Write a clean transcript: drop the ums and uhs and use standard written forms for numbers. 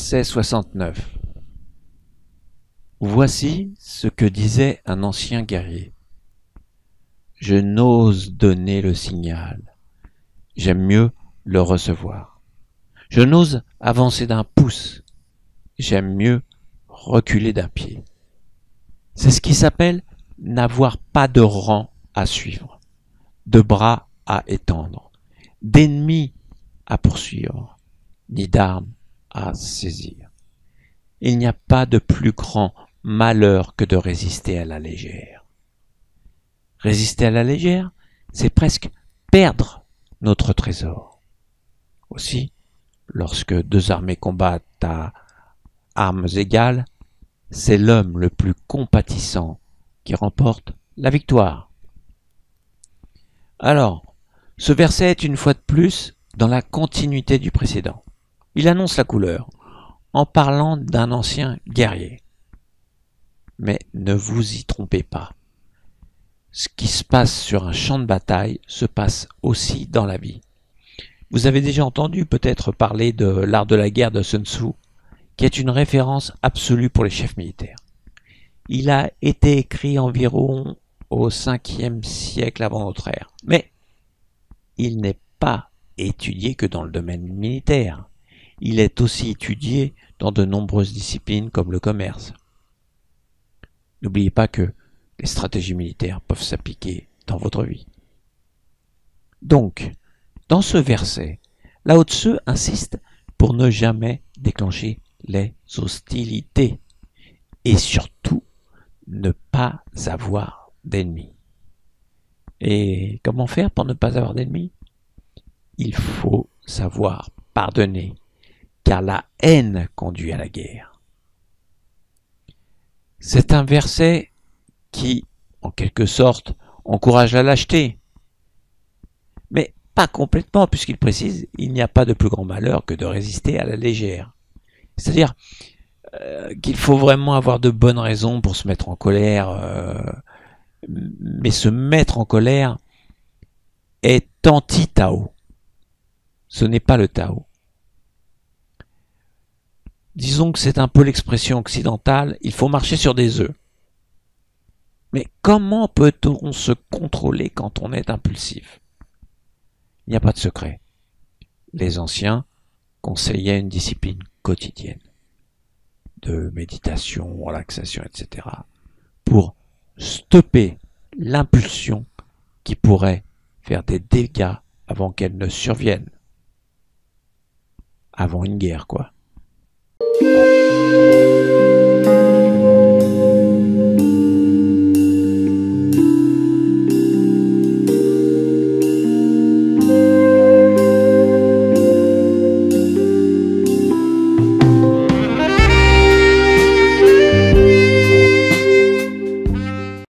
Verset 69. Voici ce que disait un ancien guerrier. Je n'ose donner le signal. J'aime mieux le recevoir. Je n'ose avancer d'un pouce. J'aime mieux reculer d'un pied. C'est ce qui s'appelle n'avoir pas de rang à suivre, de bras à étendre, d'ennemis à poursuivre, ni d'armes à saisir. Il n'y a pas de plus grand malheur que de résister à la légère. Résister à la légère, c'est presque perdre notre trésor. Aussi, lorsque deux armées combattent à armes égales, c'est l'homme le plus compatissant qui remporte la victoire. Alors, ce verset est une fois de plus dans la continuité du précédent. Il annonce la couleur en parlant d'un ancien guerrier. Mais ne vous y trompez pas. Ce qui se passe sur un champ de bataille se passe aussi dans la vie. Vous avez déjà entendu peut-être parler de l'art de la guerre de Sun Tzu, qui est une référence absolue pour les chefs militaires. Il a été écrit environ au 5e siècle avant notre ère, mais il n'est pas étudié que dans le domaine militaire. Il est aussi étudié dans de nombreuses disciplines comme le commerce. N'oubliez pas que les stratégies militaires peuvent s'appliquer dans votre vie. Donc, dans ce verset, Lao Tzu insiste pour ne jamais déclencher les hostilités et surtout ne pas avoir d'ennemis. Et comment faire pour ne pas avoir d'ennemis? Il faut savoir pardonner, car la haine conduit à la guerre. C'est un verset qui, en quelque sorte, encourage la lâcheté. Mais pas complètement, puisqu'il précise « il n'y a pas de plus grand malheur que de résister à la légère ». C'est-à-dire qu'il faut vraiment avoir de bonnes raisons pour se mettre en colère, mais se mettre en colère est anti-Tao. Ce n'est pas le Tao. Disons que c'est un peu l'expression occidentale, il faut marcher sur des œufs. Mais comment peut-on se contrôler quand on est impulsif? Il n'y a pas de secret. Les anciens conseillaient une discipline quotidienne de méditation, relaxation, etc. pour stopper l'impulsion qui pourrait faire des dégâts avant qu'elle ne survienne. Avant une guerre, quoi.